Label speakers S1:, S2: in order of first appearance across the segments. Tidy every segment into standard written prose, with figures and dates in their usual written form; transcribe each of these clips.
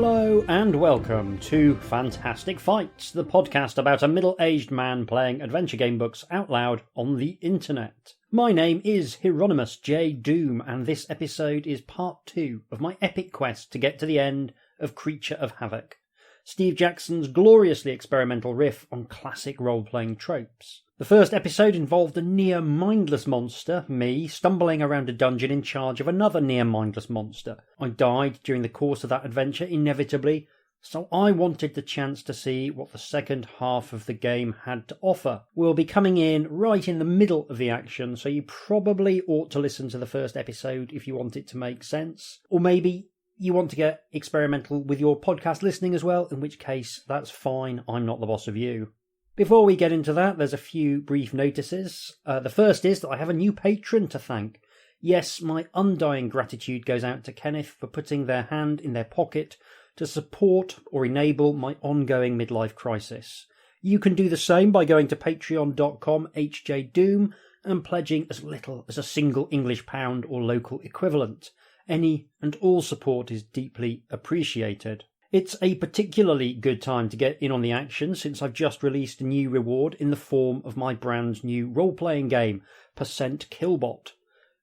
S1: Hello and welcome to Fantastic Fights, the podcast about a middle-aged man playing adventure game books out loud on the internet. My name is Hieronymus J. Doom, and this episode is part 2 of my epic quest to get to the end of Creature of Havoc, Steve Jackson's gloriously experimental riff on classic role-playing tropes. The first episode involved a near-mindless monster, me, stumbling around a dungeon in charge of another near-mindless monster. I died during the course of that adventure, inevitably, so I wanted the chance to see what the second half of the game had to offer. We'll be coming in right in the middle of the action, so you probably ought to listen to the first episode if you want it to make sense. Or maybe you want to get experimental with your podcast listening as well, in which case, that's fine, I'm not the boss of you. Before we get into that, there's a few brief notices. The first is that I have a new patron to thank. Yes, my undying gratitude goes out to Kenneth for putting their hand in their pocket to support or enable my ongoing midlife crisis. You can do the same by going to patreon.com/hjdoom and pledging as little as a single English pound or local equivalent. Any and all support is deeply appreciated. It's a particularly good time to get in on the action since I've just released a new reward in the form of my brand new role-playing game, Percent Killbot.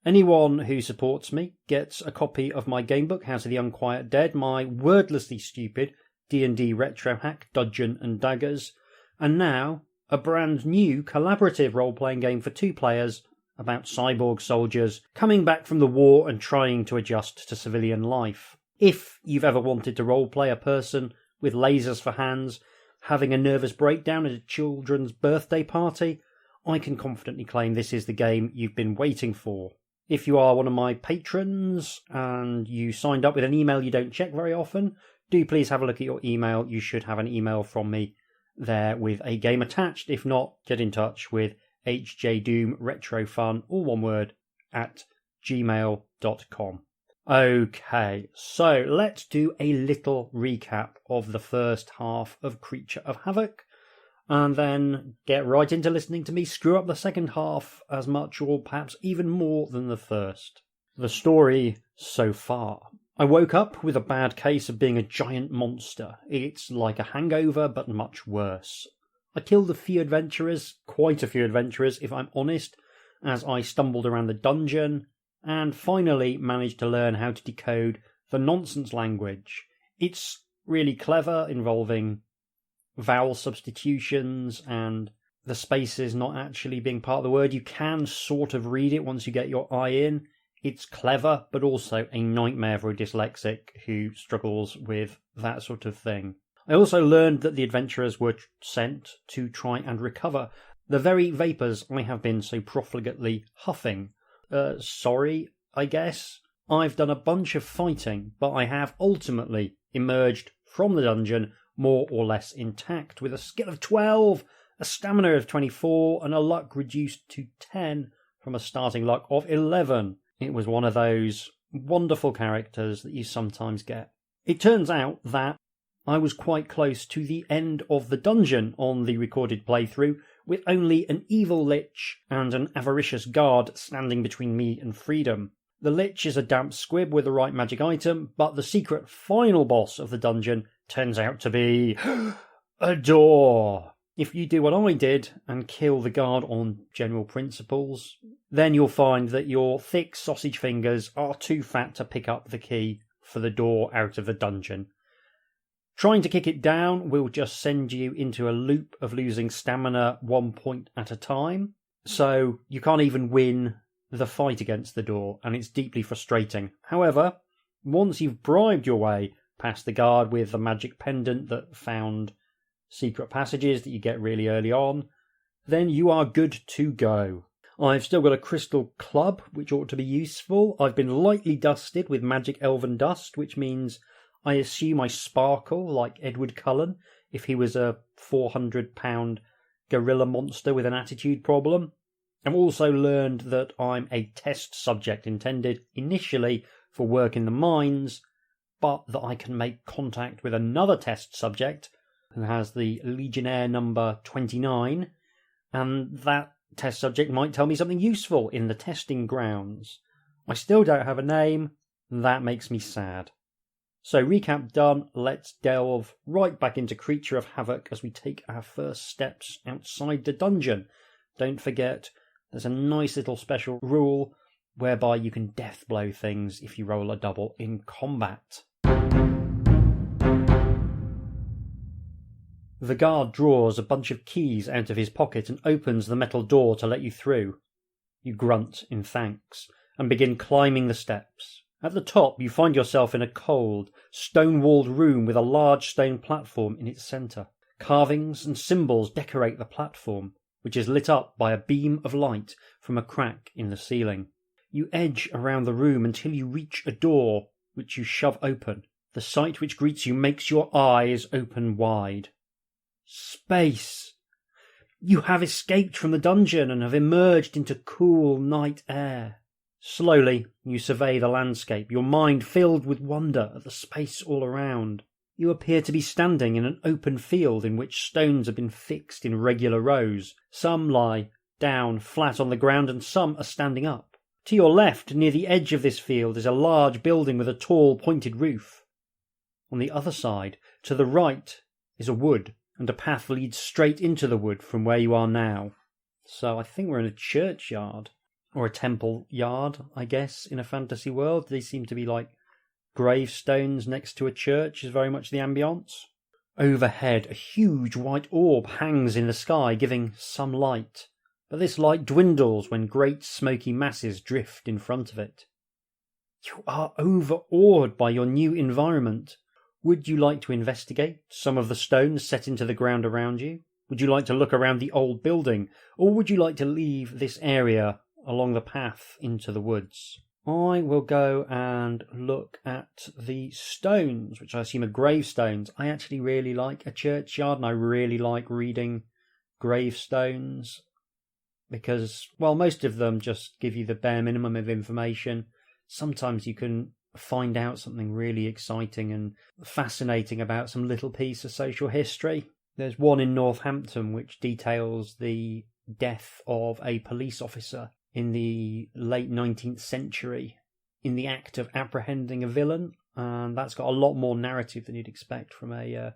S1: Anyone who supports me gets a copy of my gamebook, House of the Unquiet Dead, my wordlessly stupid D&D retro hack, Dungeon and Daggers, and now a brand new collaborative role-playing game for 2 players about cyborg soldiers coming back from the war and trying to adjust to civilian life. If you've ever wanted to roleplay a person with lasers for hands, having a nervous breakdown at a children's birthday party, I can confidently claim this is the game you've been waiting for. If you are one of my patrons and you signed up with an email you don't check very often, do please have a look at your email. You should have an email from me there with a game attached. If not, get in touch with hjdoomretrofun, all one word, at gmail.com. Okay, so let's do a little recap of the first half of Creature of Havoc, and then get right into listening to me screw up the second half as much or perhaps even more than the first. The story so far. I woke up with a bad case of being a giant monster. It's like a hangover, but much worse. I killed a few adventurers, quite a few adventurers if I'm honest, as I stumbled around the dungeon, and finally managed to learn how to decode the nonsense language. It's really clever, involving vowel substitutions and the spaces not actually being part of the word. You can sort of read it once you get your eye in. It's clever, but also a nightmare for a dyslexic who struggles with that sort of thing. I also learned that the adventurers were sent to try and recover the very vapours I have been so profligately huffing. Sorry, I guess. I've done a bunch of fighting, but I have ultimately emerged from the dungeon more or less intact, with a skill of 12, a stamina of 24, and a luck reduced to 10 from a starting luck of 11. It was one of those wonderful characters that you sometimes get. It turns out that I was quite close to the end of the dungeon on the recorded playthrough, with only an evil lich and an avaricious guard standing between me and freedom. The lich is a damp squib with the right magic item, but the secret final boss of the dungeon turns out to be a door. If you do what I did and kill the guard on general principles, then you'll find that your thick sausage fingers are too fat to pick up the key for the door out of the dungeon. Trying to kick it down will just send you into a loop of losing stamina 1 point at a time, so you can't even win the fight against the door, and it's deeply frustrating. However, once you've bribed your way past the guard with the magic pendant that found secret passages that you get really early on, then you are good to go. I've still got a crystal club, which ought to be useful. I've been lightly dusted with magic elven dust, which means I assume I sparkle like Edward Cullen if he was a 400-pound gorilla monster with an attitude problem. I've also learned that I'm a test subject intended initially for work in the mines, but that I can make contact with another test subject who has the Legionnaire number 29, and that test subject might tell me something useful in the testing grounds. I still don't have a name. That makes me sad. So recap done, let's delve right back into Creature of Havoc as we take our first steps outside the dungeon. Don't forget, there's a nice little special rule whereby you can death blow things if you roll a double in combat. The guard draws a bunch of keys out of his pocket and opens the metal door to let you through. You grunt in thanks and begin climbing the steps. At the top, you find yourself in a cold, stone-walled room with a large stone platform in its centre. Carvings and symbols decorate the platform, which is lit up by a beam of light from a crack in the ceiling. You edge around the room until you reach a door, which you shove open. The sight which greets you makes your eyes open wide. Space! You have escaped from the dungeon and have emerged into cool night air. Slowly, you survey the landscape, your mind filled with wonder at the space all around. You appear to be standing in an open field in which stones have been fixed in regular rows. Some lie down flat on the ground and some are standing up. To your left, near the edge of this field, is a large building with a tall, pointed roof. On the other side, to the right, is a wood, and a path leads straight into the wood from where you are now. So I think we're in a churchyard. Or a temple yard, I guess, in a fantasy world. They seem to be like gravestones next to a church is very much the ambience. Overhead, a huge white orb hangs in the sky, giving some light. But this light dwindles when great smoky masses drift in front of it. You are overawed by your new environment. Would you like to investigate some of the stones set into the ground around you? Would you like to look around the old building? Or would you like to leave this area along the path into the woods? I will go and look at the stones, which I assume are gravestones. I actually really like a churchyard, and I really like reading gravestones because, well, most of them just give you the bare minimum of information. Sometimes you can find out something really exciting and fascinating about some little piece of social history. There's one in Northampton which details the death of a police officer in the late 19th century in the act of apprehending a villain, and that's got a lot more narrative than you'd expect from a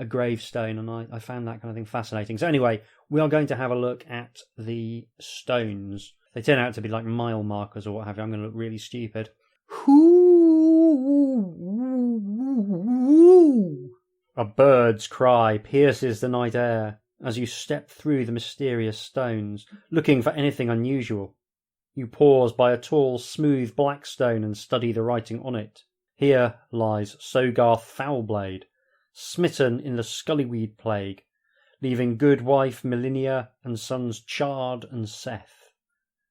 S1: gravestone, and I found that kind of thing fascinating. So anyway, we are going to have a look at the stones. They turn out to be like mile markers or what have you. I'm going to look really stupid. A bird's cry pierces the night air as you step through the mysterious stones, looking for anything unusual. You pause by a tall, smooth black stone and study the writing on it. Here lies Sogarth Foulblade, smitten in the scullyweed plague, leaving good wife Melinia and sons Chard and Seth.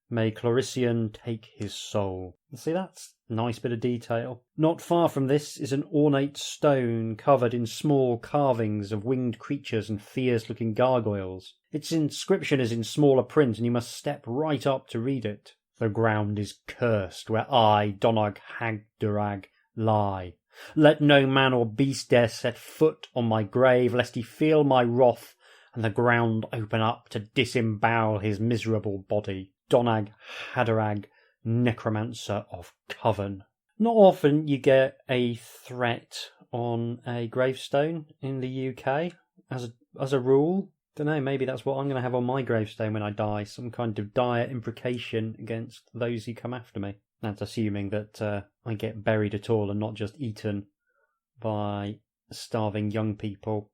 S1: May Clorician take his soul. See, that's a nice bit of detail. Not far from this is an ornate stone covered in small carvings of winged creatures and fierce-looking gargoyles. Its inscription is in smaller print, and you must step right up to read it. The ground is cursed where I, Donag Hagdurag, lie. Let no man or beast dare set foot on my grave, lest he feel my wrath, and the ground open up to disembowel his miserable body. Donag Hadarag, necromancer of Coven. Not often you get a threat on a gravestone in the UK, as a rule. Don't know, maybe that's what I'm going to have on my gravestone when I die, some kind of dire imprecation against those who come after me. That's assuming that I get buried at all and not just eaten by starving young people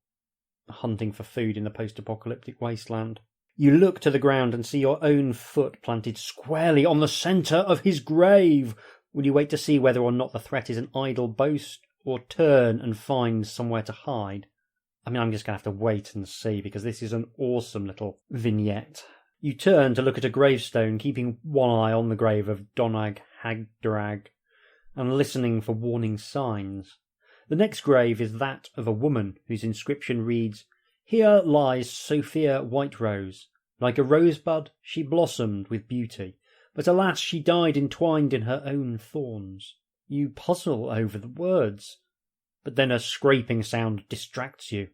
S1: hunting for food in the post-apocalyptic wasteland. You look to the ground and see your own foot planted squarely on the centre of his grave. Will you wait to see whether or not the threat is an idle boast, or turn and find somewhere to hide? I mean, I'm just going to have to wait and see, because this is an awesome little vignette. You turn to look at a gravestone, keeping one eye on the grave of Donag Hagdrag, and listening for warning signs. The next grave is that of a woman, whose inscription reads, "Here lies Sophia Whiterose. Like a rosebud, she blossomed with beauty, but alas, she died entwined in her own thorns." You puzzle over the words, but then a scraping sound distracts you.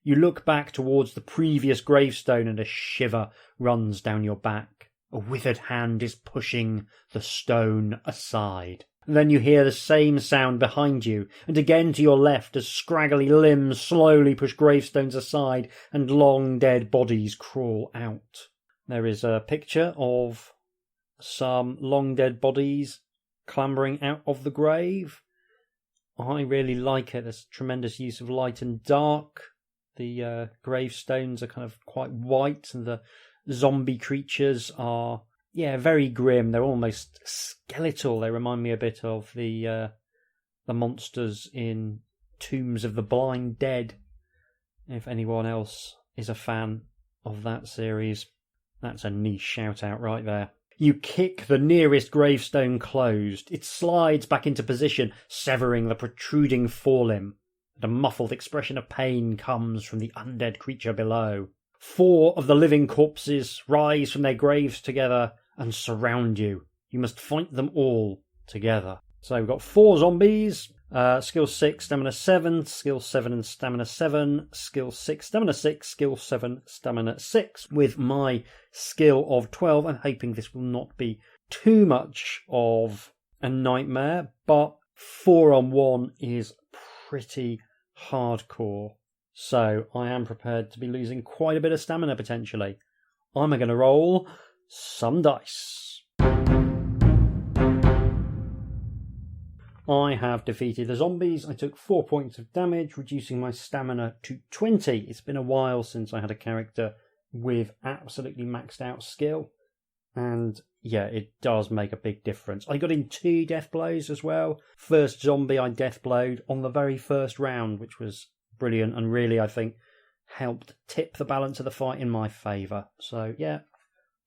S1: You look back towards the previous gravestone and a shiver runs down your back. A withered hand is pushing the stone aside. Then you hear the same sound behind you, and again to your left as scraggly limbs slowly push gravestones aside and long dead bodies crawl out. There is a picture of some long dead bodies clambering out of the grave. I really like it. There's tremendous use of light and dark. The gravestones are kind of quite white, and the zombie creatures are, very grim. They're almost skeletal. They remind me a bit of the monsters in Tombs of the Blind Dead. If anyone else is a fan of that series, that's a niche shout out right there. You kick the nearest gravestone closed. It slides back into position, severing the protruding forelimb, and a muffled expression of pain comes from the undead creature below. 4 of the living corpses rise from their graves together and surround you. You must fight them all together. So we've got 4 zombies, skill 6, stamina 7, skill 7 and stamina 7, skill 6, stamina 6, skill 7, stamina 6. With my skill of 12, I'm hoping this will not be too much of a nightmare, but 4-on-1 is pretty hardcore. So I am prepared to be losing quite a bit of stamina potentially. I'm going to roll some dice. I have defeated the zombies. I took 4 points of damage, reducing my stamina to 20. It's been a while since I had a character with absolutely maxed out skill. And it does make a big difference. I got in 2 death blows as well. First zombie I death blowed on the very first round, which was brilliant and really, I think, helped tip the balance of the fight in my favour. So,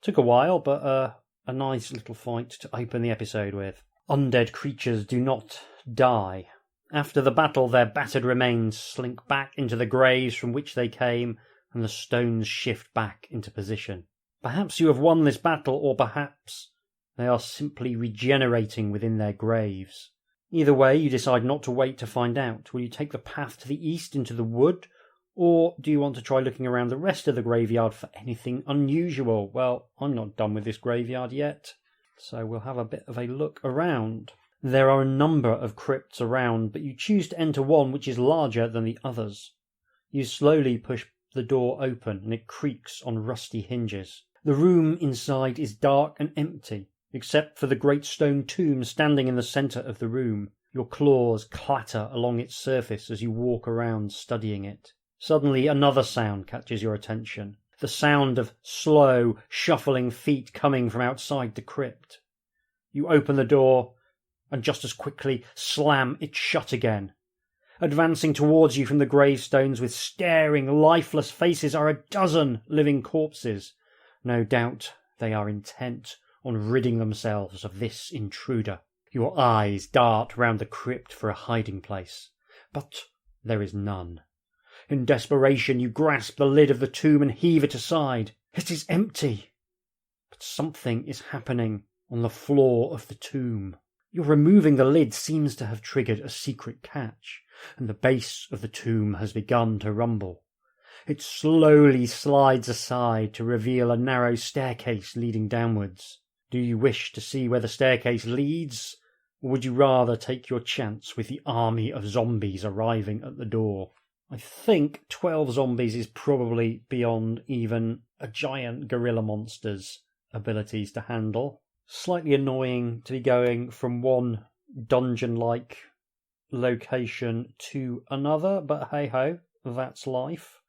S1: took a while, but a nice little fight to open the episode with. Undead creatures do not die. After the battle, their battered remains slink back into the graves from which they came, and the stones shift back into position. Perhaps you have won this battle, or perhaps they are simply regenerating within their graves. Either way, you decide not to wait to find out. Will you take the path to the east into the wood, or do you want to try looking around the rest of the graveyard for anything unusual? Well, I'm not done with this graveyard yet, so we'll have a bit of a look around. There are a number of crypts around, but you choose to enter one which is larger than the others. You slowly push the door open, and it creaks on rusty hinges. The room inside is dark and empty, except for the great stone tomb standing in the centre of the room. Your claws clatter along its surface as you walk around studying it. Suddenly another sound catches your attention. The sound of slow, shuffling feet coming from outside the crypt. You open the door, and just as quickly slam it shut again. Advancing towards you from the gravestones with staring, lifeless faces are a dozen living corpses. No doubt they are intent on ridding themselves of this intruder. Your eyes dart round the crypt for a hiding place, but there is none. In desperation, you grasp the lid of the tomb and heave it aside. It is empty, but something is happening on the floor of the tomb. Your removing the lid seems to have triggered a secret catch, and the base of the tomb has begun to rumble. It slowly slides aside to reveal a narrow staircase leading downwards. Do you wish to see where the staircase leads, or would you rather take your chance with the army of zombies arriving at the door? I think 12 zombies is probably beyond even a giant gorilla monster's abilities to handle. Slightly annoying to be going from one dungeon-like location to another, but hey-ho, that's life.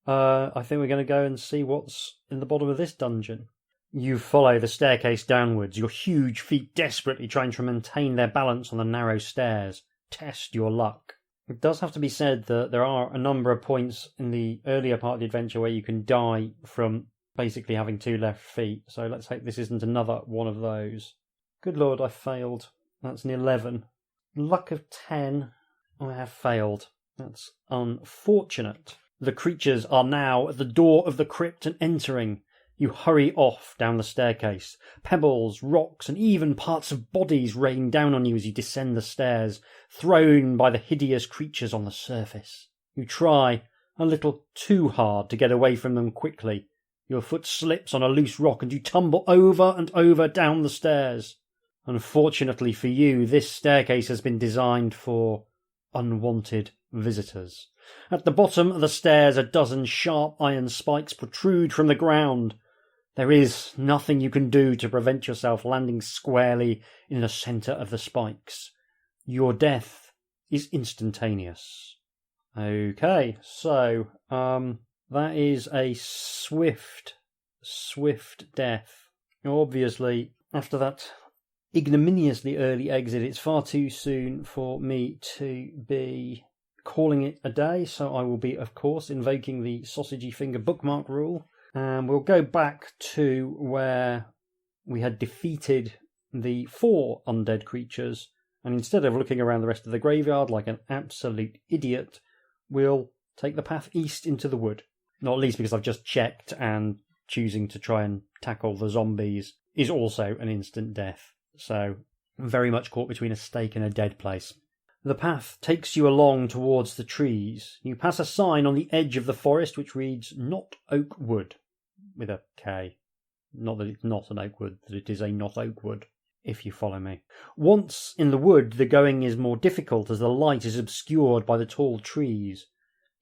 S1: I think we're going to go and see what's in the bottom of this dungeon. You follow the staircase downwards, your huge feet desperately trying to maintain their balance on the narrow stairs. Test your luck. It does have to be said that there are a number of points in the earlier part of the adventure where you can die from basically having 2 left feet, so let's hope this isn't another one of those. Good lord, I failed. That's an 11. Luck of 10, I have failed. That's unfortunate. The creatures are now at the door of the crypt and entering. You hurry off down the staircase. Pebbles, rocks, and even parts of bodies rain down on you as you descend the stairs, thrown by the hideous creatures on the surface. You try a little too hard to get away from them quickly. Your foot slips on a loose rock and you tumble over and over down the stairs. Unfortunately for you, this staircase has been designed for unwanted visitors. At the bottom of the stairs, a dozen sharp iron spikes protrude from the ground. There is nothing you can do to prevent yourself landing squarely in the centre of the spikes. Your death is instantaneous. Okay, so, that is a swift death. Obviously, after that ignominiously early exit, it's far too soon for me to be calling it a day, so I will be, of course, invoking the sausagey finger bookmark rule, and we'll go back to where we had defeated the 4 undead creatures, and instead of looking around the rest of the graveyard like an absolute idiot, we'll take the path east into the wood. Not least because I've just checked, and choosing to try and tackle the zombies is also an instant death. So, very much caught between a stake and a dead place. The path takes you along towards the trees. You pass a sign on the edge of the forest which reads, "Not Oak Wood," with a K. Not that it's not an oak wood, that it is a not oak wood, if you follow me. Once in the wood, the going is more difficult as the light is obscured by the tall trees.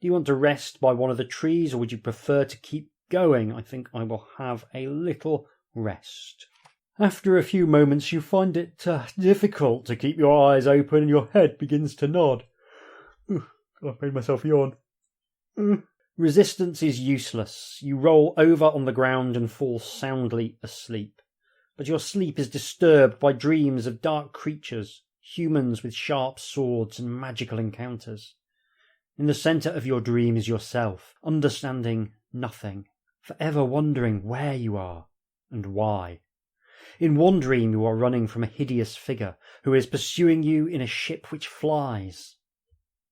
S1: Do you want to rest by one of the trees, or would you prefer to keep going? I think I will have a little rest. After a few moments, you find it difficult to keep your eyes open and your head begins to nod. I've made myself yawn. Resistance is useless. You roll over on the ground and fall soundly asleep. But your sleep is disturbed by dreams of dark creatures, humans with sharp swords and magical encounters. In the centre of your dream is yourself, understanding nothing, forever wondering where you are and why. In one dream you are running from a hideous figure who is pursuing you in a ship which flies.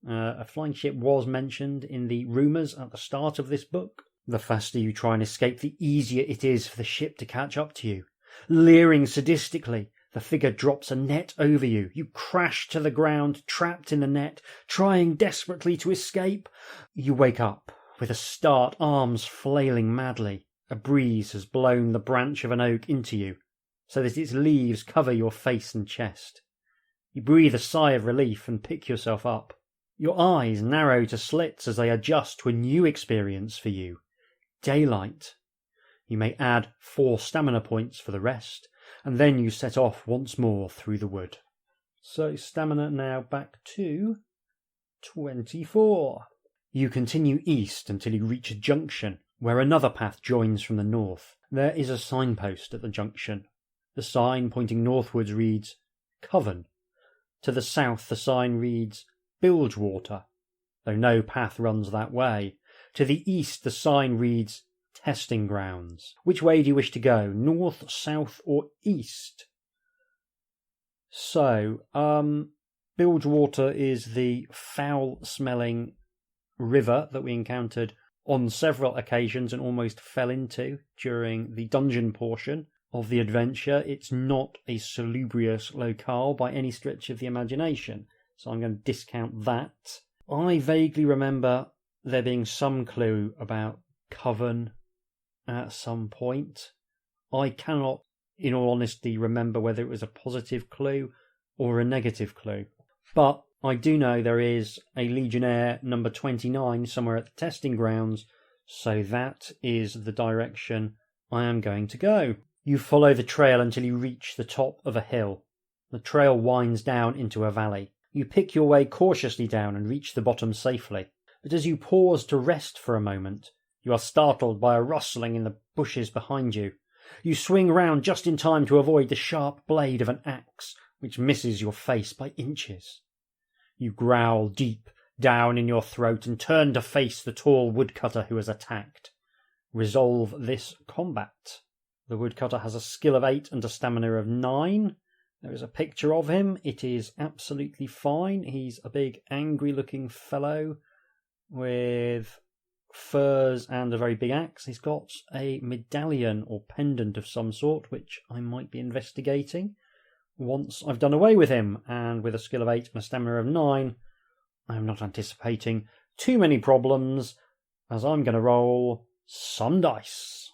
S1: A flying ship was mentioned in the rumours at the start of this book. The faster you try and escape, the easier it is for the ship to catch up to you. Leering sadistically, the figure drops a net over you. You crash to the ground, trapped in the net, trying desperately to escape. You wake up with a start, arms flailing madly. A breeze has blown the branch of an oak into you, so that its leaves cover your face and chest. You breathe a sigh of relief and pick yourself up. Your eyes narrow to slits as they adjust to a new experience for you. Daylight. You may add 4 stamina points for the rest, and then you set off once more through the wood. So stamina now back to 24. You continue east until you reach a junction, where another path joins from the north. There is a signpost at the junction. The sign pointing northwards reads, "Coven." To the south the sign reads, "Bilgewater," though no path runs that way. To the east the sign reads, "Testing Grounds." Which way do you wish to go? North, south, or east? So, Bilgewater is the foul-smelling river that we encountered on several occasions and almost fell into during the dungeon portion of the adventure. It's not a salubrious locale by any stretch of the imagination, so I'm going to discount that. I vaguely remember there being some clue about Coven at some point. I cannot, in all honesty, remember whether it was a positive clue or a negative clue. But I do know there is a Legionnaire number 29 somewhere at the testing grounds, so that is the direction I am going to go. You follow the trail until you reach the top of a hill. The trail winds down into a valley. You pick your way cautiously down and reach the bottom safely. But as you pause to rest for a moment, you are startled by a rustling in the bushes behind you. You swing round just in time to avoid the sharp blade of an axe, which misses your face by inches. You growl deep down in your throat and turn to face the tall woodcutter who has attacked. Resolve this combat. The woodcutter has a skill of 8 and a stamina of 9. There is a picture of him. It is absolutely fine. He's a big, angry-looking fellow with furs and a very big axe. He's got a medallion or pendant of some sort, which I might be investigating once I've done away with him. And with a skill of 8 and a stamina of 9, I'm not anticipating too many problems, as I'm going to roll some dice.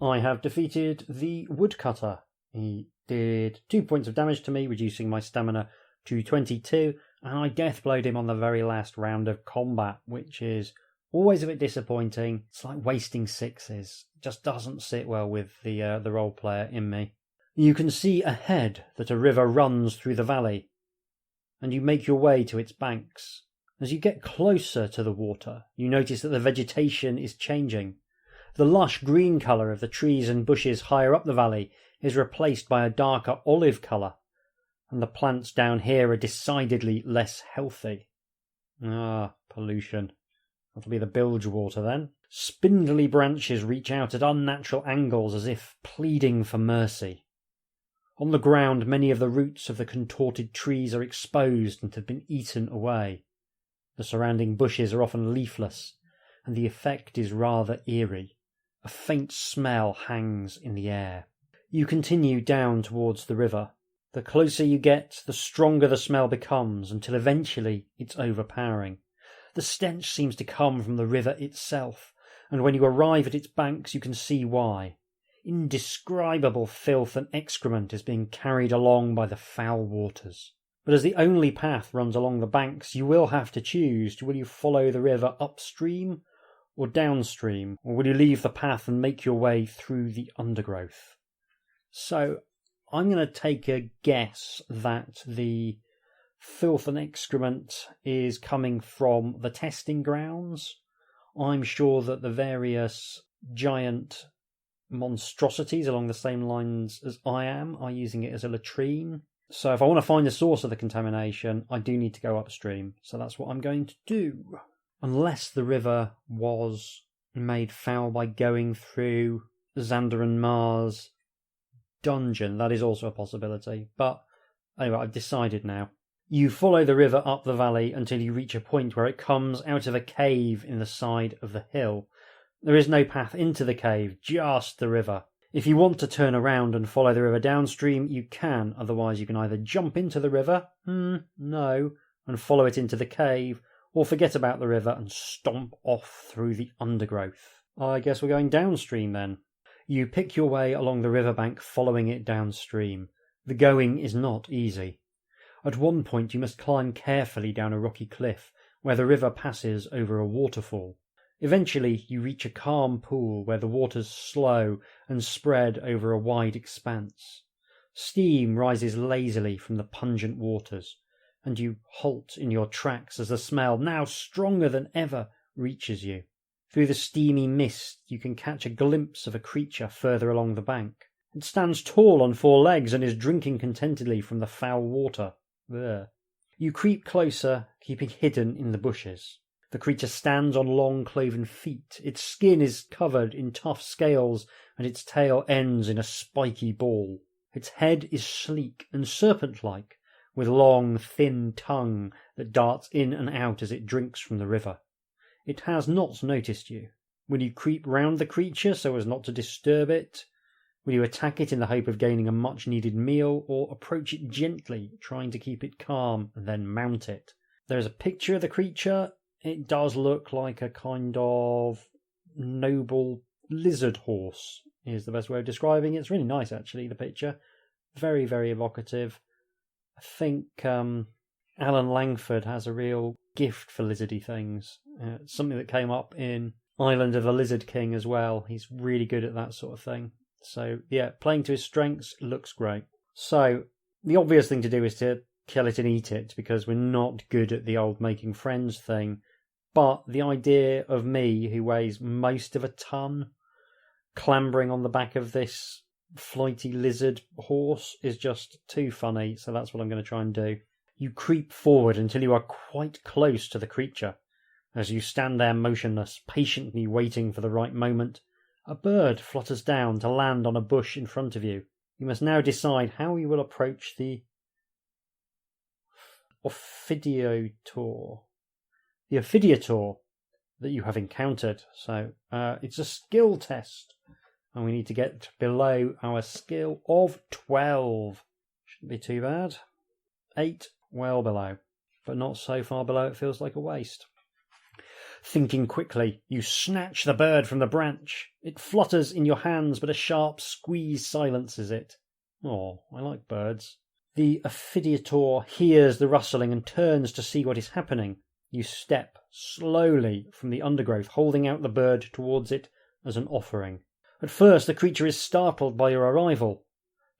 S1: I have defeated the woodcutter. He did 2 points of damage to me, reducing my stamina to 22, and I deathblowed him on the very last round of combat, which is always a bit disappointing. It's like wasting sixes. It just doesn't sit well with the role player in me. You can see ahead that a river runs through the valley, and you make your way to its banks. As you get closer to the water, you notice that the vegetation is changing. The lush green colour of the trees and bushes higher up the valley is replaced by a darker olive colour, and the plants down here are decidedly less healthy. Pollution. That'll be the bilge water then. Spindly branches reach out at unnatural angles as if pleading for mercy. On the ground, many of the roots of the contorted trees are exposed and have been eaten away. The surrounding bushes are often leafless, and the effect is rather eerie. A faint smell hangs in the air. You continue down towards the river. The closer you get, the stronger the smell becomes, until eventually it's overpowering. The stench seems to come from the river itself, and when you arrive at its banks you can see why. Indescribable filth and excrement is being carried along by the foul waters. But as the only path runs along the banks, you will have to choose. Will you follow the river upstream or downstream, or will you leave the path and make your way through the undergrowth? So I'm going to take a guess that the filth and excrement is coming from the testing grounds. I'm sure that the various giant monstrosities along the same lines as I am are using it as a latrine. So if I want to find the source of the contamination, I do need to go upstream. So that's what I'm going to do. Unless the river was made foul by going through Xander and Mars' dungeon, that is also a possibility. But anyway, I've decided now. You follow the river up the valley until you reach a point where it comes out of a cave in the side of the hill. There is no path into the cave, just the river. If you want to turn around and follow the river downstream, you can. Otherwise, you can either jump into the river, no, and follow it into the cave, or forget about the river and stomp off through the undergrowth. I guess we're going downstream then. You pick your way along the riverbank, following it downstream. The going is not easy. At one point you must climb carefully down a rocky cliff, where the river passes over a waterfall. Eventually you reach a calm pool where the waters slow and spread over a wide expanse. Steam rises lazily from the pungent waters, and you halt in your tracks as the smell, now stronger than ever, reaches you. Through the steamy mist you can catch a glimpse of a creature further along the bank. It stands tall on 4 legs and is drinking contentedly from the foul water. Ugh. You creep closer, keeping hidden in the bushes. The creature stands on long cloven feet. Its skin is covered in tough scales, and its tail ends in a spiky ball. Its head is sleek and serpent-like, with long, thin tongue that darts in and out as it drinks from the river. It has not noticed you. Will you creep round the creature so as not to disturb it? Will you attack it in the hope of gaining a much-needed meal, or approach it gently, trying to keep it calm, and then mount it? There is a picture of the creature. It does look like a kind of noble lizard horse, is the best way of describing it. It's really nice, actually, the picture. Very, very evocative. I think Alan Langford has a real gift for lizardy things. It's something that came up in Island of the Lizard King as well. He's really good at that sort of thing. So, yeah, playing to his strengths looks great. So, the obvious thing to do is to kill it and eat it, because we're not good at the old making friends thing. But the idea of me, who weighs most of a ton, clambering on the back of this flighty lizard horse is just too funny, so that's what I'm going to try and do. You creep forward until you are quite close to the creature. As you stand there motionless, patiently waiting for the right moment, a bird flutters down to land on a bush in front of you. You must now decide how you will approach the Ophidiator. The Ophidiator that you have encountered. So it's a skill test, and we need to get below our skill of 12. Shouldn't be too bad. 8, well below, but not so far below it feels like a waste. Thinking quickly, you snatch the bird from the branch. It flutters in your hands, but a sharp squeeze silences it. Oh, I like birds. The Ophidiator hears the rustling and turns to see what is happening. You step slowly from the undergrowth, holding out the bird towards it as an offering. At first, the creature is startled by your arrival,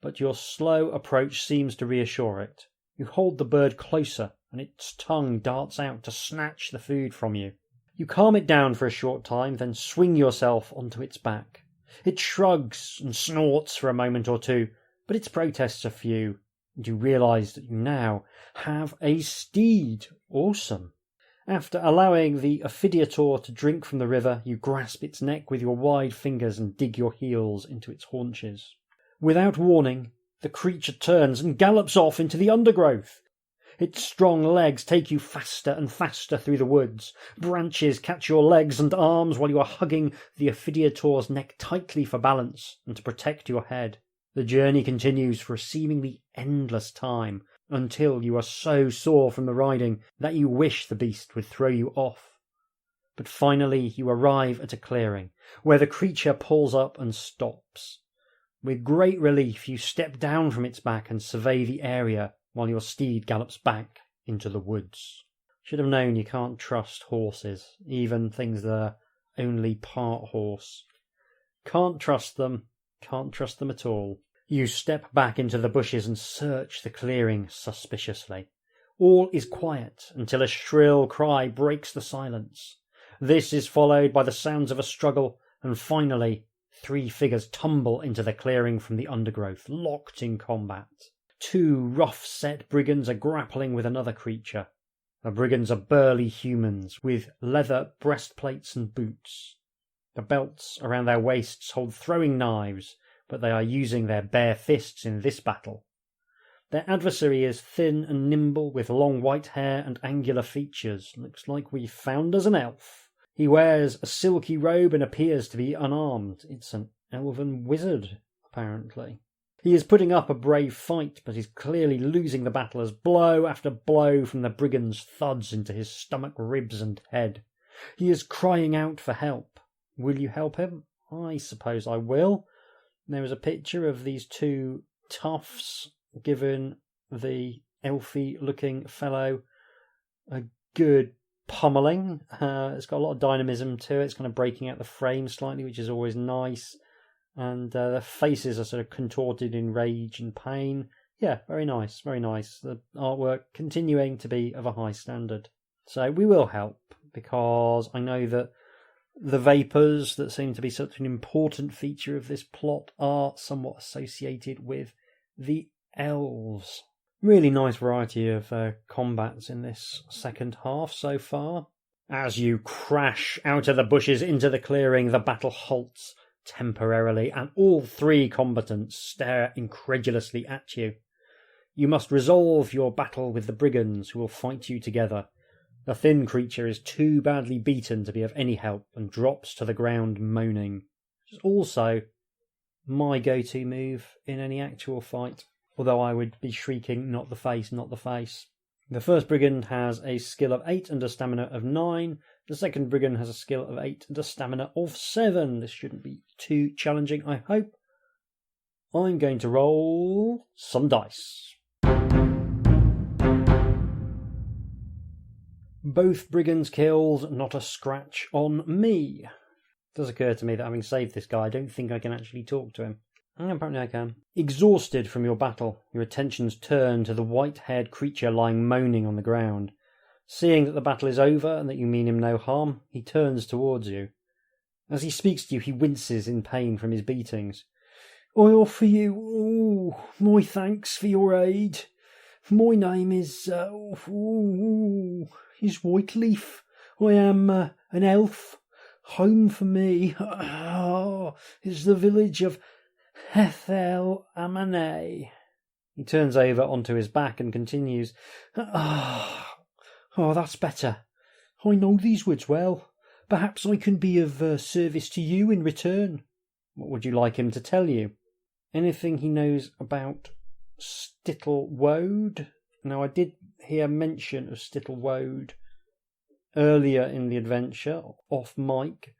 S1: but your slow approach seems to reassure it. You hold the bird closer, and its tongue darts out to snatch the food from you. You calm it down for a short time, then swing yourself onto its back. It shrugs and snorts for a moment or two, but its protests are few, and you realise that you now have a steed. Awesome. After allowing the Ophidiator to drink from the river, you grasp its neck with your wide fingers and dig your heels into its haunches. Without warning, the creature turns and gallops off into the undergrowth. Its strong legs take you faster and faster through the woods. Branches catch your legs and arms while you are hugging the Ophidiator's neck tightly for balance and to protect your head. The journey continues for a seemingly endless time, until you are so sore from the riding that you wish the beast would throw you off. But finally you arrive at a clearing, where the creature pulls up and stops. With great relief you step down from its back and survey the area while your steed gallops back into the woods. Should have known you can't trust horses, even things that are only part horse. Can't trust them at all. You step back into the bushes and search the clearing suspiciously. All is quiet until a shrill cry breaks the silence. This is followed by the sounds of a struggle, and finally 3 figures tumble into the clearing from the undergrowth, locked in combat. 2 rough-set brigands are grappling with another creature. The brigands are burly humans with leather breastplates and boots. The belts around their waists hold throwing knives, but they are using their bare fists in this battle. Their adversary is thin and nimble, with long white hair and angular features. Looks like we found us an elf. He wears a silky robe and appears to be unarmed. It's an elven wizard, apparently. He is putting up a brave fight, but is clearly losing the battle as blow after blow from the brigands thuds into his stomach, ribs and head. He is crying out for help. Will you help him? I suppose I will. There is a picture of these 2 toughs giving the elfy-looking fellow a good pummeling. It's got a lot of dynamism to it. It's kind of breaking out the frame slightly, which is always nice. And their faces are sort of contorted in rage and pain. Yeah, very nice, very nice. The artwork continuing to be of a high standard. So we will help, because I know that the vapours that seem to be such an important feature of this plot are somewhat associated with the elves. Really nice variety of combats in this second half so far. As you crash out of the bushes into the clearing, the battle halts temporarily, and all 3 combatants stare incredulously at you. You must resolve your battle with the brigands, who will fight you together. The thin creature is too badly beaten to be of any help and drops to the ground moaning, which is also my go-to move in any actual fight, although I would be shrieking, not the face, not the face. The first brigand has a skill of 8 and a stamina of 9. The second brigand has a skill of 8 and a stamina of 7. This shouldn't be too challenging, I hope. I'm going to roll some dice. Both brigands killed, not a scratch on me. It does occur to me that having saved this guy, I don't think I can actually talk to him. Apparently I can. Exhausted from your battle, your attentions turn to the white-haired creature lying moaning on the ground. Seeing that the battle is over and that you mean him no harm, he turns towards you. As he speaks to you, he winces in pain from his beatings. I offer you my thanks for your aid. My name is Whiteleaf. I am an elf. Home for me is the village of Hethel Amane. He turns over onto his back and continues. That's better. I know these woods well. Perhaps I can be of service to you in return. What would you like him to tell you? Anything he knows about Stittle Woad? Now, I did hear mention of Stittle Woad earlier in the adventure, off mic,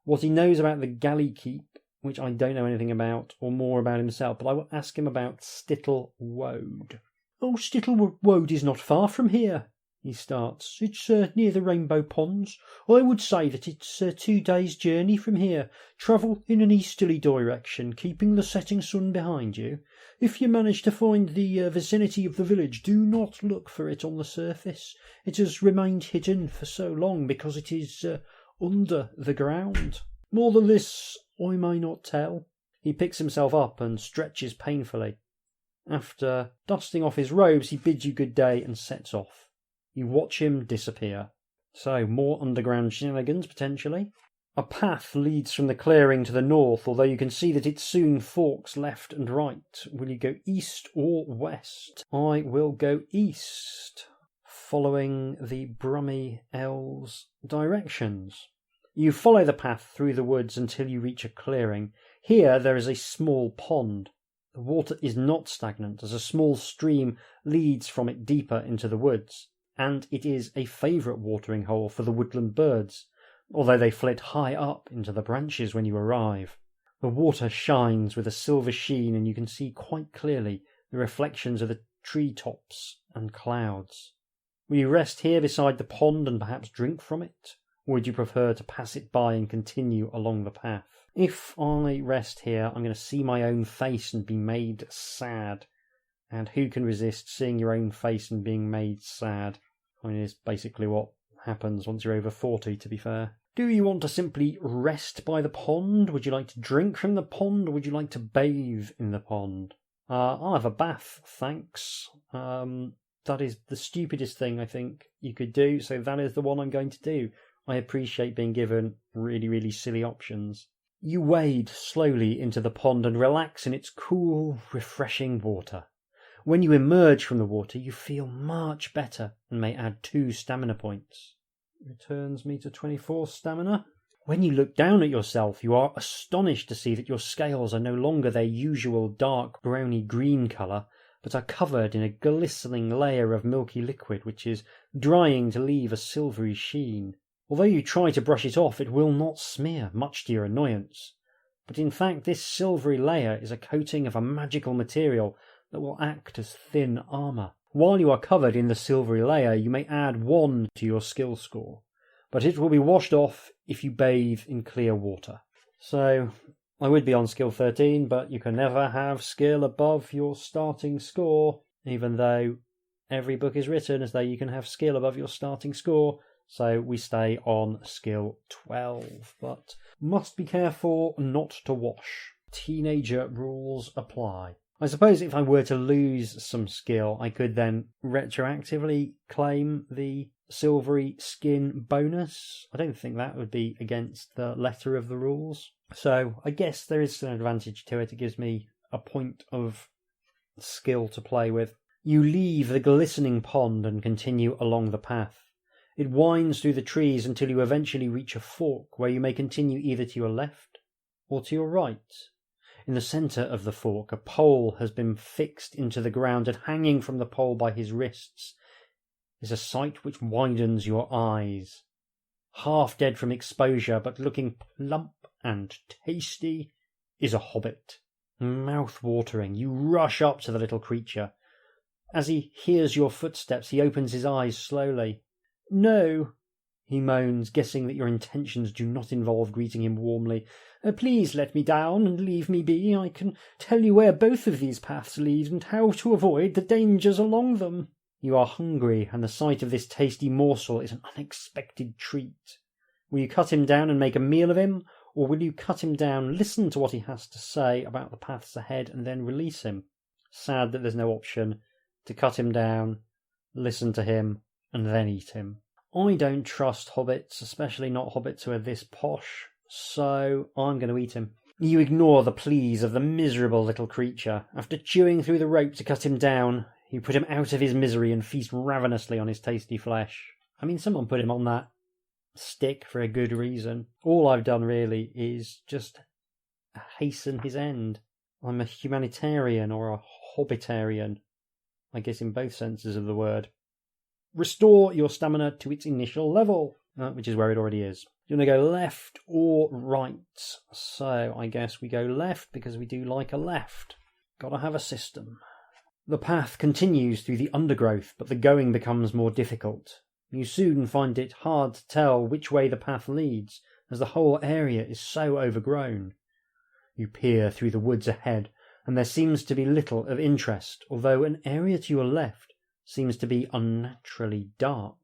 S1: what he knows about the galley keep, which I don't know anything about, or more about himself, but I will ask him about Stittle Woad. "Oh, Stittle Woad is not far from here," he starts. "It's near the Rainbow Ponds. I would say that it's 2 days' journey from here. Travel in an easterly direction, keeping the setting sun behind you. If you manage to find the vicinity of the village, do not look for it on the surface. It has remained hidden for so long because it is under the ground. More than this, I may not tell." He picks himself up and stretches painfully. After dusting off his robes, he bids you good day and sets off. You watch him disappear. So, more underground shenanigans, potentially. A path leads from the clearing to the north, although you can see that it soon forks left and right. Will you go east or west? I will go east, following the Brummy Elves' directions. You follow the path through the woods until you reach a clearing. Here there is a small pond. The water is not stagnant, as a small stream leads from it deeper into the woods, and it is a favourite watering hole for the woodland birds, although they flit high up into the branches when you arrive. The water shines with a silver sheen, and you can see quite clearly the reflections of the tree tops and clouds. Will you rest here beside the pond and perhaps drink from it? Or would you prefer to pass it by and continue along the path? If I rest here, I'm going to see my own face and be made sad. And who can resist seeing your own face and being made sad? I mean, it's basically what happens once you're over 40, to be fair. Do you want to simply rest by the pond? Would you like to drink from the pond? Or would you like to bathe in the pond? I'll have a bath, thanks. That is the stupidest thing I think you could do, so that is the one I'm going to do. I appreciate being given really, really silly options. You wade slowly into the pond and relax in its cool, refreshing water. When you emerge from the water, you feel much better and may add 2 stamina points. Returns me to 24 stamina. When you look down at yourself, you are astonished to see that your scales are no longer their usual dark browny green colour, but are covered in a glistening layer of milky liquid which is drying to leave a silvery sheen. Although you try to brush it off, it will not smear, much to your annoyance. But in fact, this silvery layer is a coating of a magical material that will act as thin armour. While you are covered in the silvery layer, you may add 1 to your skill score, but it will be washed off if you bathe in clear water. So, I would be on skill 13, but you can never have skill above your starting score, even though every book is written as though you can have skill above your starting score. So we stay on skill 12, but must be careful not to wash. Teenager rules apply. I suppose if I were to lose some skill, I could then retroactively claim the silvery skin bonus. I don't think that would be against the letter of the rules. So I guess there is an advantage to it. It gives me a point of skill to play with. You leave the glistening pond and continue along the path. It winds through the trees until you eventually reach a fork where you may continue either to your left or to your right. In the centre of the fork, a pole has been fixed into the ground, and hanging from the pole by his wrists is a sight which widens your eyes. Half dead from exposure, but looking plump and tasty, is a hobbit. Mouth-watering, you rush up to the little creature. As he hears your footsteps, he opens his eyes slowly. "No," he moans, guessing that your intentions do not involve greeting him warmly. "Please let me down and leave me be. I can tell you where both of these paths lead and how to avoid the dangers along them." You are hungry, and the sight of this tasty morsel is an unexpected treat. Will you cut him down and make a meal of him, or will you cut him down, listen to what he has to say about the paths ahead, and then release him? Sad that there's no option to cut him down, listen to him, and then eat him. I don't trust hobbits, especially not hobbits who are this posh, so I'm going to eat him. You ignore the pleas of the miserable little creature. After chewing through the rope to cut him down, you put him out of his misery and feast ravenously on his tasty flesh. I mean, someone put him on that stick for a good reason. All I've done really is just hasten his end. I'm a humanitarian or a hobbitarian, I guess in both senses of the word. restore your stamina to its initial level, which is where it already is. You want to go left or right? So I guess we go left because we do like a left. Gotta have a system. The path continues through the undergrowth, but the going becomes more difficult. You soon find it hard to tell which way the path leads, as the whole area is so overgrown. You peer through the woods ahead, and there seems to be little of interest, although an area to your left seems to be unnaturally dark.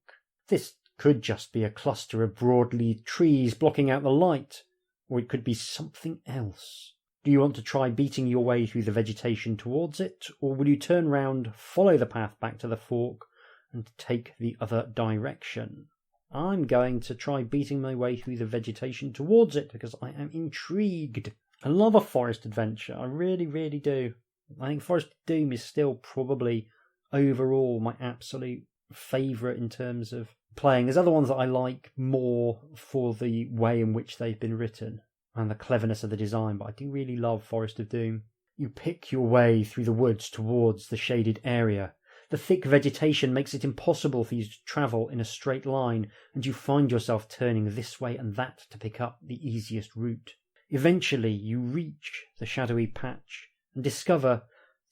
S1: This could just be a cluster of broad-leaved trees blocking out the light, or it could be something else. Do you want to try beating your way through the vegetation towards it, or will you turn round, follow the path back to the fork, and take the other direction? I'm going to try beating my way through the vegetation towards it, because I am intrigued. I love a forest adventure, I really, really do. I think Forest of Doom is still probably overall my absolute favourite in terms of playing. There's other ones that I like more for the way in which they've been written and the cleverness of the design, but I do really love Forest of Doom. You pick your way through the woods towards the shaded area. The thick vegetation makes it impossible for you to travel in a straight line, and you find yourself turning this way and that to pick up the easiest route. Eventually you reach the shadowy patch and discover,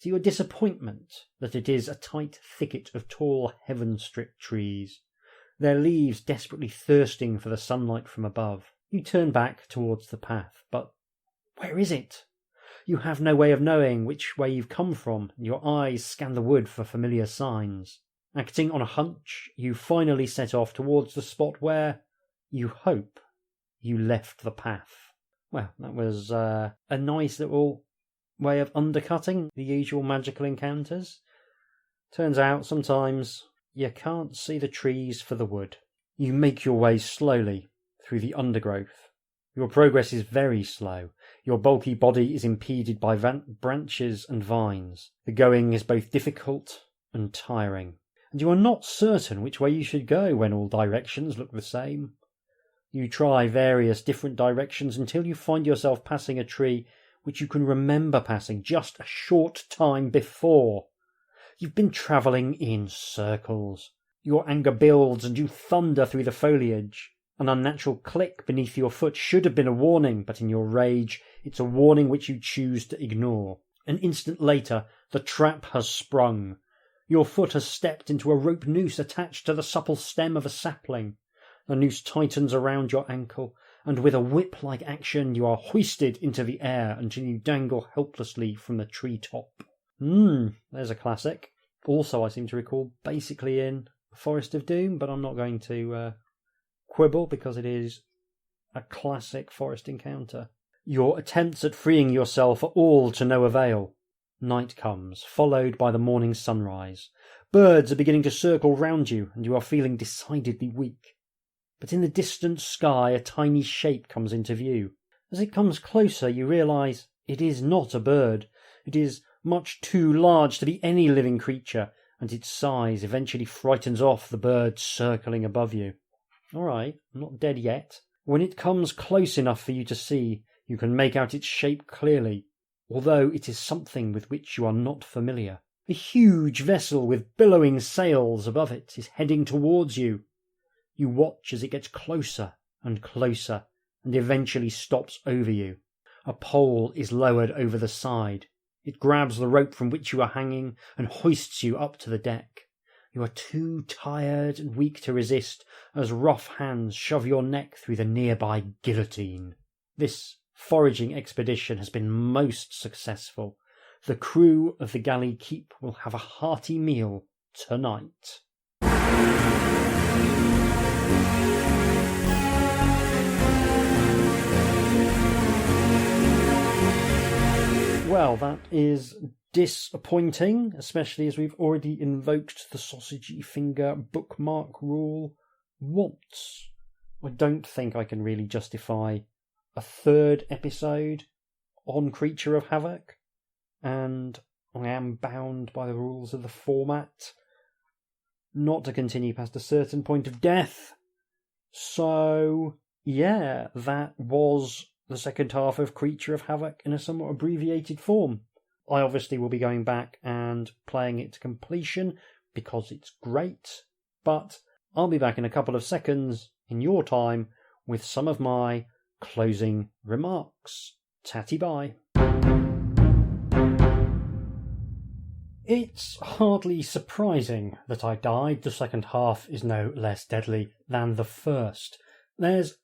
S1: to your disappointment, that it is a tight thicket of tall heaven-stripped trees, their leaves desperately thirsting for the sunlight from above. You turn back towards the path, but where is it? You have no way of knowing which way you've come from, and your eyes scan the wood for familiar signs. Acting on a hunch, you finally set off towards the spot where, you hope, you left the path. Well, that was a nice little way of undercutting the usual magical encounters. Turns out sometimes you can't see the trees for the wood. You make your way slowly through the undergrowth. Your progress is very slow. Your bulky body is impeded by branches and vines. The going is both difficult and tiring, and you are not certain which way you should go when all directions look the same. You try various different directions until you find yourself passing a tree which you can remember passing just a short time before. You've been travelling in circles. Your anger builds and you thunder through the foliage. An unnatural click beneath your foot should have been a warning, but in your rage, it's a warning which you choose to ignore. An instant later, the trap has sprung. Your foot has stepped into a rope noose attached to the supple stem of a sapling. The noose tightens around your ankle, and with a whip-like action you are hoisted into the air until you dangle helplessly from the tree top. There's a classic. Also, I seem to recall basically in Forest of Doom, but I'm not going to quibble because it is a classic forest encounter. Your attempts at freeing yourself are all to no avail. Night comes, followed by the morning sunrise. Birds are beginning to circle round you, and you are feeling decidedly weak. But in the distant sky a tiny shape comes into view. As it comes closer you realise it is not a bird. It is much too large to be any living creature, and its size eventually frightens off the bird circling above you. All right, I'm not dead yet. When it comes close enough for you to see, you can make out its shape clearly, although it is something with which you are not familiar. A huge vessel with billowing sails above it is heading towards you. You watch as it gets closer and closer, and eventually stops over you. A pole is lowered over the side. It grabs the rope from which you are hanging and hoists you up to the deck. You are too tired and weak to resist, as rough hands shove your neck through the nearby guillotine. This foraging expedition has been most successful. The crew of the galley keep will have a hearty meal tonight. Well, that is disappointing, especially as we've already invoked the sausagey finger bookmark rule once. I don't think I can really justify a third episode on Creature of Havoc, and I am bound by the rules of the format not to continue past a certain point of death. So, yeah, that was the second half of Creature of Havoc in a somewhat abbreviated form. I obviously will be going back and playing it to completion because it's great. But I'll be back in a couple of seconds in your time with some of my closing remarks. Tatty bye. It's hardly surprising that I died. The second half is no less deadly than the first. There's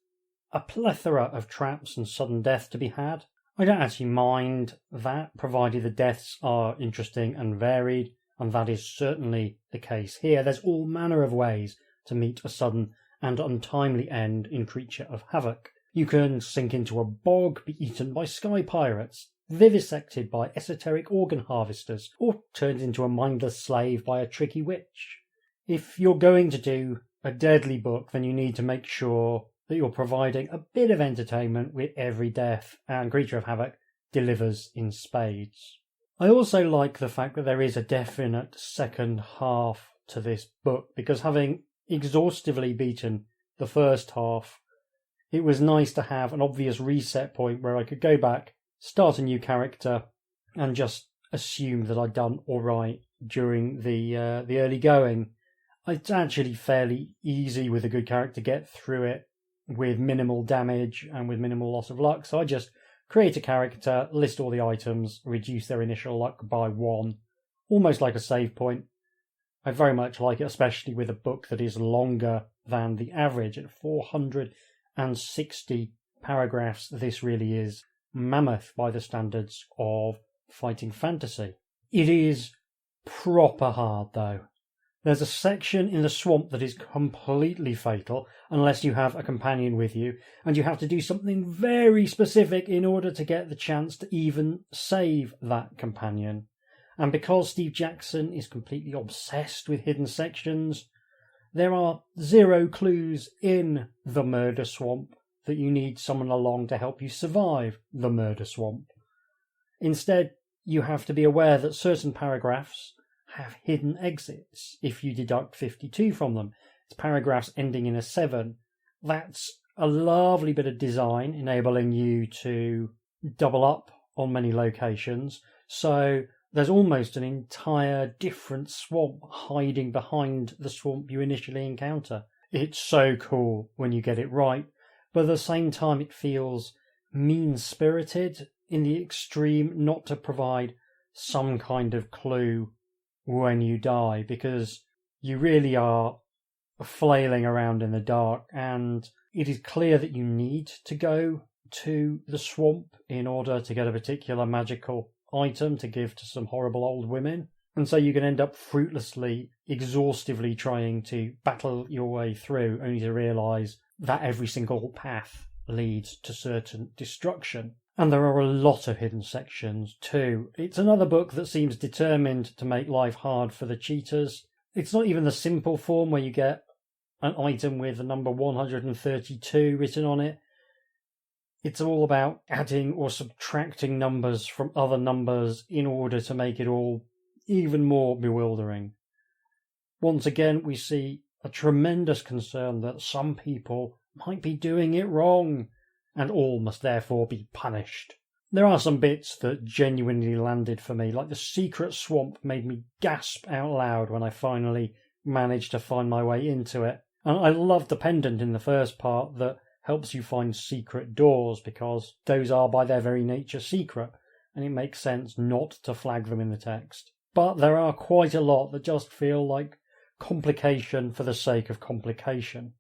S1: a plethora of traps and sudden death to be had. I don't actually mind that, provided the deaths are interesting and varied, and that is certainly the case here. There's all manner of ways to meet a sudden and untimely end in Creature of Havoc. You can sink into a bog, be eaten by sky pirates, vivisected by esoteric organ harvesters, or turned into a mindless slave by a tricky witch. If you're going to do a deadly book, then you need to make sure that you're providing a bit of entertainment with every death, and Creature of Havoc delivers in spades. I also like the fact that there is a definite second half to this book, because having exhaustively beaten the first half, it was nice to have an obvious reset point where I could go back, start a new character, and just assume that I'd done all right during the early going. It's actually fairly easy with a good character to get through it with minimal damage and with minimal loss of luck. So I just create a character, list all the items, reduce their initial luck by 1, almost like a save point. I very much like it, especially with a book that is longer than the average. At 460 paragraphs, this really is mammoth by the standards of fighting fantasy. It is proper hard, though. There's a section in the swamp that is completely fatal unless you have a companion with you, and you have to do something very specific in order to get the chance to even save that companion. And because Steve Jackson is completely obsessed with hidden sections, there are 0 clues in the murder swamp that you need someone along to help you survive the murder swamp. Instead, you have to be aware that certain paragraphs have hidden exits if you deduct 52 from them. It's paragraphs ending in a 7. That's a lovely bit of design, enabling you to double up on many locations. So there's almost an entire different swamp hiding behind the swamp you initially encounter. It's so cool when you get it right, but at the same time it feels mean-spirited in the extreme not to provide some kind of clue when you die, because you really are flailing around in the dark, and it is clear that you need to go to the swamp in order to get a particular magical item to give to some horrible old women, and so you can end up fruitlessly, exhaustively trying to battle your way through, only to realise that every single path leads to certain destruction. And there are a lot of hidden sections too. It's another book that seems determined to make life hard for the cheaters. It's not even the simple form where you get an item with the number 132 written on it. It's all about adding or subtracting numbers from other numbers in order to make it all even more bewildering. Once again, we see a tremendous concern that some people might be doing it wrong, and all must therefore be punished. There are some bits that genuinely landed for me, like the secret swamp made me gasp out loud when I finally managed to find my way into it. And I love the pendant in the first part that helps you find secret doors, because those are by their very nature secret, and it makes sense not to flag them in the text. But there are quite a lot that just feel like complication for the sake of complication.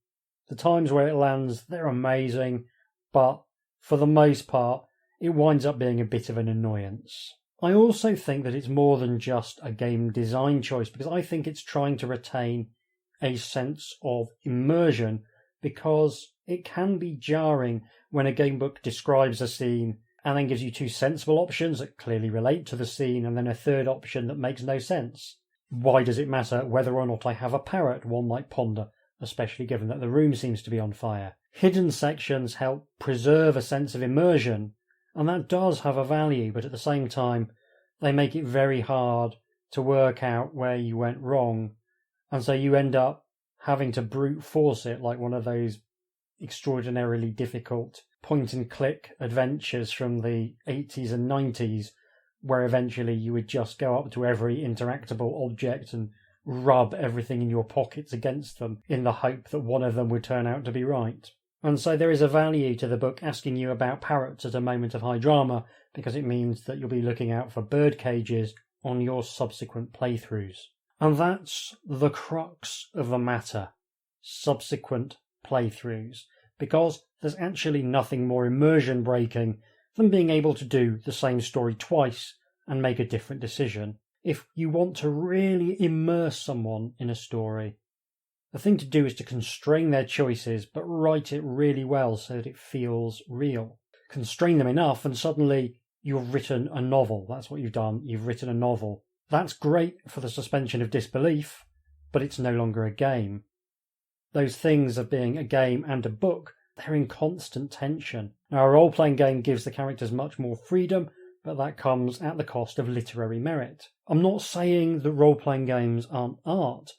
S1: The times where it lands, they're amazing, but for the most part, it winds up being a bit of an annoyance. I also think that it's more than just a game design choice, because I think it's trying to retain a sense of immersion, because it can be jarring when a gamebook describes a scene and then gives you 2 sensible options that clearly relate to the scene, and then a third option that makes no sense. Why does it matter whether or not I have a parrot? One might ponder, especially given that the room seems to be on fire. Hidden sections help preserve a sense of immersion, and that does have a value, but at the same time, they make it very hard to work out where you went wrong, and so you end up having to brute force it like one of those extraordinarily difficult point-and-click adventures from the 80s and 90s, where eventually you would just go up to every interactable object and rub everything in your pockets against them in the hope that one of them would turn out to be right. And so there is a value to the book asking you about parrots at a moment of high drama, because it means that you'll be looking out for bird cages on your subsequent playthroughs. And that's the crux of the matter. Subsequent playthroughs. Because there's actually nothing more immersion breaking than being able to do the same story twice and make a different decision. If you want to really immerse someone in a story, the thing to do is to constrain their choices, but write it really well so that it feels real. Constrain them enough and suddenly you've written a novel. That's what you've done. You've written a novel. That's great for the suspension of disbelief, but it's no longer a game. Those things of being a game and a book, they're in constant tension. Now, a role-playing game gives the characters much more freedom, but that comes at the cost of literary merit. I'm not saying that role-playing games aren't art.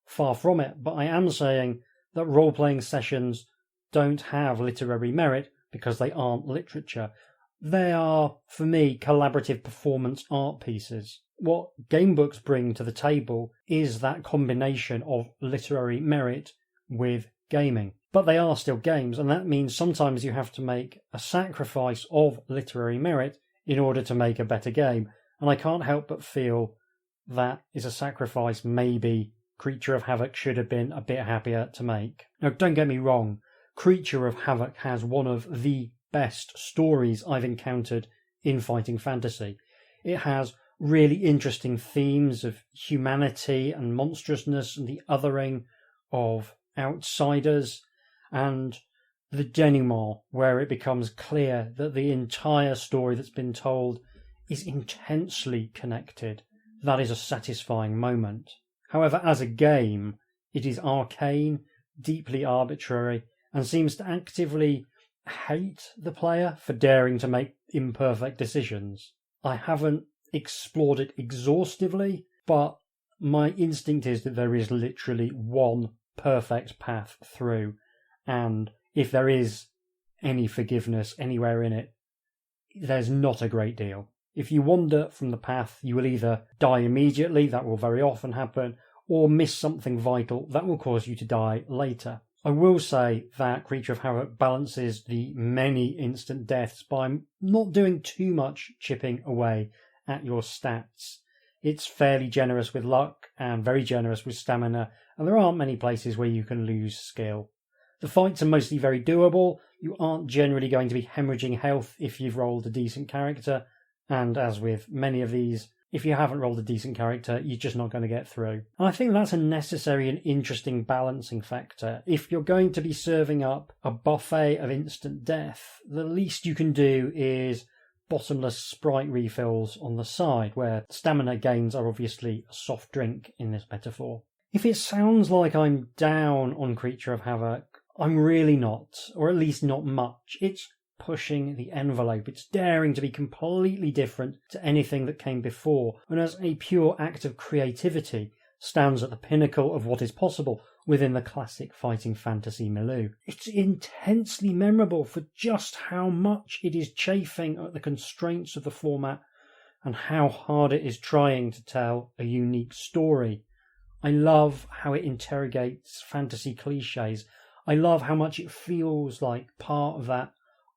S1: Far from it, but I am saying that role-playing sessions don't have literary merit because they aren't literature. They are, for me, collaborative performance art pieces. What game books bring to the table is that combination of literary merit with gaming. But they are still games, and that means sometimes you have to make a sacrifice of literary merit in order to make a better game. And I can't help but feel that is a sacrifice maybe Creature of Havoc should have been a bit happier to make. Now, don't get me wrong, Creature of Havoc has one of the best stories I've encountered in fighting fantasy. It has really interesting themes of humanity and monstrousness and the othering of outsiders, and the denouement, where it becomes clear that the entire story that's been told is intensely connected. That is a satisfying moment. However, as a game, it is arcane, deeply arbitrary, and seems to actively hate the player for daring to make imperfect decisions. I haven't explored it exhaustively, but my instinct is that there is literally one perfect path through, and if there is any forgiveness anywhere in it, there's not a great deal. If you wander from the path, you will either die immediately, that will very often happen, or miss something vital that will cause you to die later. I will say that Creature of Havoc balances the many instant deaths by not doing too much chipping away at your stats. It's fairly generous with luck and very generous with stamina, and there aren't many places where you can lose skill. The fights are mostly very doable. You aren't generally going to be hemorrhaging health if you've rolled a decent character, and as with many of these, if you haven't rolled a decent character, you're just not going to get through. And I think that's a necessary and interesting balancing factor. If you're going to be serving up a buffet of instant death, the least you can do is bottomless Sprite refills on the side, where stamina gains are obviously a soft drink in this metaphor. If it sounds like I'm down on Creature of Havoc, I'm really not, or at least not much. It's pushing the envelope. It's daring to be completely different to anything that came before, and as a pure act of creativity, stands at the pinnacle of what is possible within the classic fighting fantasy milieu. It's intensely memorable for just how much it is chafing at the constraints of the format and how hard it is trying to tell a unique story. I love how it interrogates fantasy cliches. I love how much it feels like part of that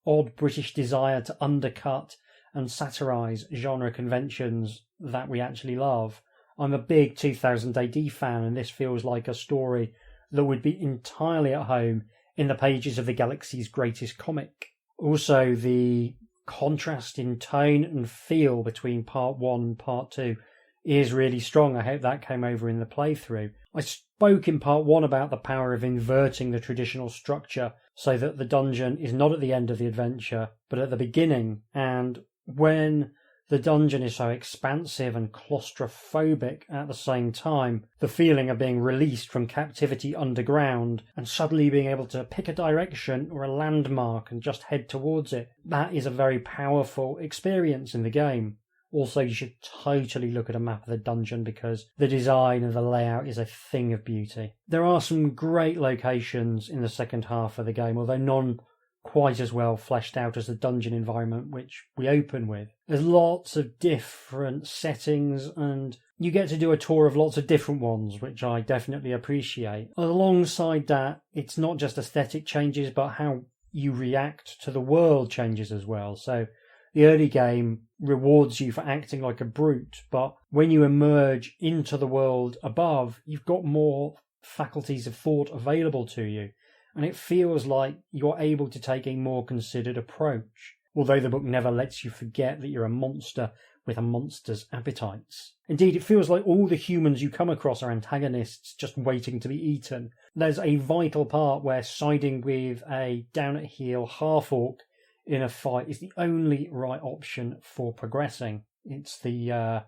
S1: odd British desire to undercut and satirise genre conventions that we actually love. I'm a big 2000 AD fan, and this feels like a story that would be entirely at home in the pages of the galaxy's greatest comic. Also, the contrast in tone and feel between part 1 and part 2 is really strong. I hope that came over in the playthrough. I spoke in part 1 about the power of inverting the traditional structure so that the dungeon is not at the end of the adventure, but at the beginning. And when the dungeon is so expansive and claustrophobic at the same time, the feeling of being released from captivity underground and suddenly being able to pick a direction or a landmark and just head towards it, that is a very powerful experience in the game. Also, you should totally look at a map of the dungeon because the design and the layout is a thing of beauty. There are some great locations in the second half of the game, although none quite as well fleshed out as the dungeon environment which we open with. There's lots of different settings and you get to do a tour of lots of different ones, which I definitely appreciate. Alongside that, it's not just aesthetic changes, but how you react to the world changes as well. So the early game rewards you for acting like a brute, but when you emerge into the world above, you've got more faculties of thought available to you, and it feels like you're able to take a more considered approach, although the book never lets you forget that you're a monster with a monster's appetites. Indeed, it feels like all the humans you come across are antagonists just waiting to be eaten. There's a vital part where siding with a down-at-heel half-orc in a fight is the only right option for progressing. It's the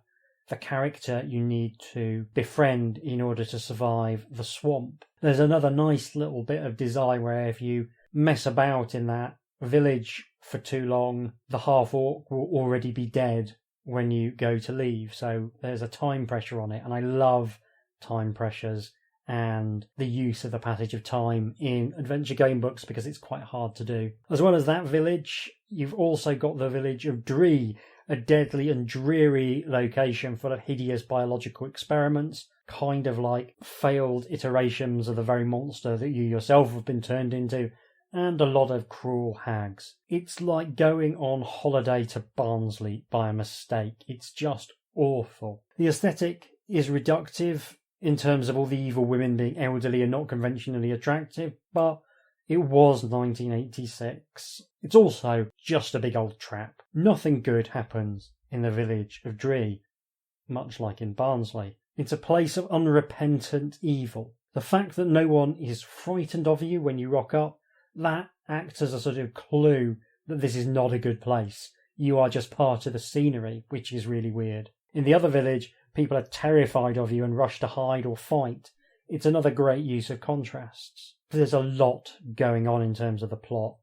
S1: character you need to befriend in order to survive the swamp. There's another nice little bit of design where if you mess about in that village for too long, the half-orc will already be dead when you go to leave. So there's a time pressure on it, and I love time pressures and the use of the passage of time in adventure game books because it's quite hard to do. As well as that village, you've also got the village of Dree, a deadly and dreary location full of hideous biological experiments, kind of like failed iterations of the very monster that you yourself have been turned into, and a lot of cruel hags. It's like going on holiday to Barnsley by a mistake. It's just awful. The aesthetic is reductive in terms of all the evil women being elderly and not conventionally attractive, but it was 1986. It's also just a big old trap. Nothing good happens in the village of Dree, much like in Barnsley. It's a place of unrepentant evil. The fact that no one is frightened of you when you rock up, that acts as a sort of clue that this is not a good place. You are just part of the scenery, which is really weird. In the other village, people are terrified of you and rush to hide or fight. It's another great use of contrasts. There's a lot going on in terms of the plot,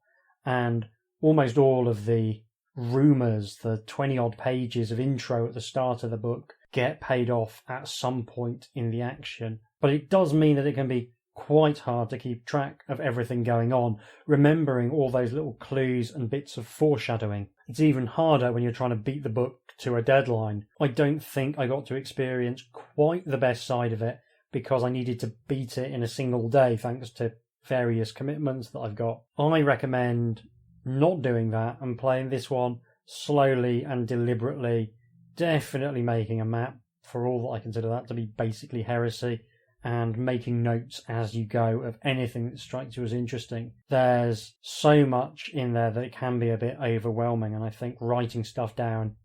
S1: and almost all of the rumours, the 20-odd pages of intro at the start of the book, get paid off at some point in the action. But it does mean that it can be quite hard to keep track of everything going on, remembering all those little clues and bits of foreshadowing. It's even harder when you're trying to beat the book to a deadline. I don't think I got to experience quite the best side of it because I needed to beat it in a single day thanks to various commitments that I've got. I recommend not doing that and playing this one slowly and deliberately, definitely making a map for all that I consider that to be basically heresy, and making notes as you go of anything that strikes you as interesting. There's so much in there that it can be a bit overwhelming, and I think writing stuff down,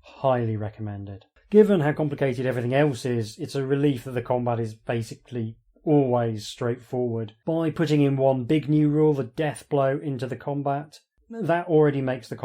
S1: highly recommended. Given how complicated everything else is, it's a relief that the combat is basically always straightforward. By putting in one big new rule, the death blow, into the combat, that already makes the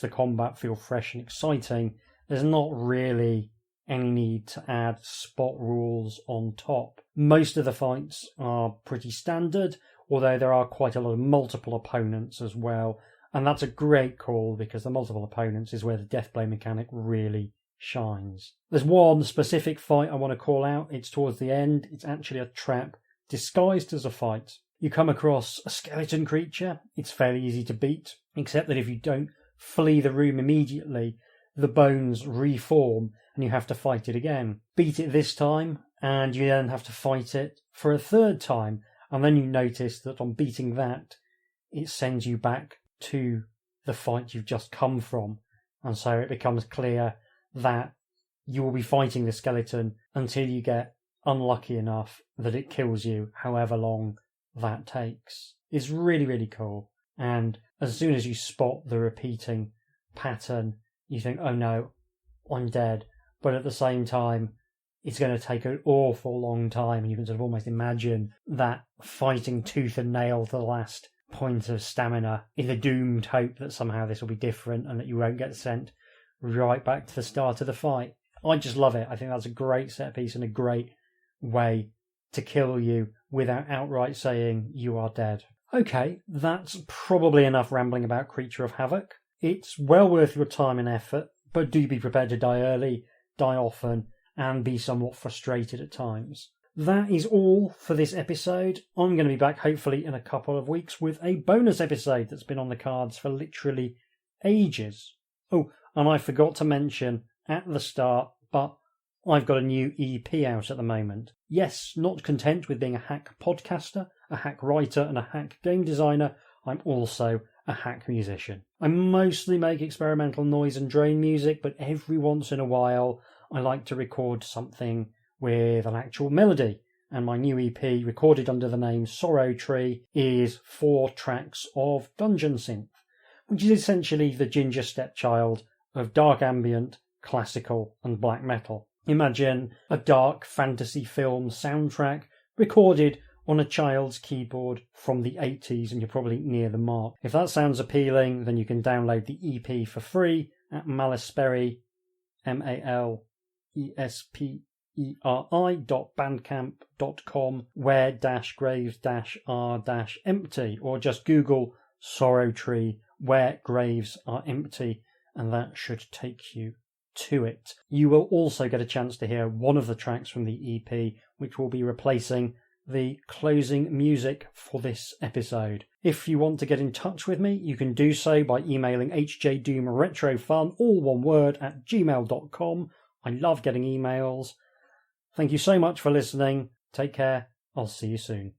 S1: combat feel fresh and exciting. There's not really any need to add spot rules on top. Most of the fights are pretty standard, although there are quite a lot of multiple opponents as well, and that's a great call because the multiple opponents is where the death blow mechanic really shines. There's one specific fight I want to call out. It's towards the end. It's actually a trap disguised as a fight. You come across a skeleton creature. It's fairly easy to beat, except that if you don't flee the room immediately, the bones reform and you have to fight it again. Beat it this time, and you then have to fight it for a third time, and then you notice that on beating that, it sends you back to the fight you've just come from, and so it becomes clear that you will be fighting the skeleton until you get unlucky enough that it kills you, however long that takes. It's really, really cool, and as soon as you spot the repeating pattern, you think, oh no, I'm dead. But at the same time, it's going to take an awful long time, and you can sort of almost imagine that fighting tooth and nail to the last point of stamina in the doomed hope that somehow this will be different and that you won't get sent right back to the start of the fight. I just love it. I think that's a great set piece and a great way to kill you without outright saying you are dead. Okay, that's probably enough rambling about Creature of Havoc. It's well worth your time and effort, but do be prepared to die early, die often, and be somewhat frustrated at times. That is all for this episode. I'm going to be back hopefully in a couple of weeks with a bonus episode that's been on the cards for literally ages. Oh, and I forgot to mention at the start, but I've got a new EP out at the moment. Yes, not content with being a hack podcaster, a hack writer, and a hack game designer, I'm also a hack musician. I mostly make experimental noise and drone music, but every once in a while I like to record something with an actual melody. And my new EP, recorded under the name Sorrow Tree, is 4 tracks of dungeon synth, which is essentially the ginger stepchild of dark ambient, classical, and black metal. Imagine a dark fantasy film soundtrack recorded on a child's keyboard from the 80s, and you're probably near the mark. If that sounds appealing, then you can download the EP for free at Malesperi, malesperi.bandcamp.com, where-graves-are-empty, or just Google Sorrow Tree where graves are empty, and that should take you to it. You will also get a chance to hear one of the tracks from the EP, which will be replacing the closing music for this episode. If you want to get in touch with me, you can do so by emailing hjdoomretrofun, all one word, at gmail.com. I love getting emails. Thank you so much for listening. Take care. I'll see you soon.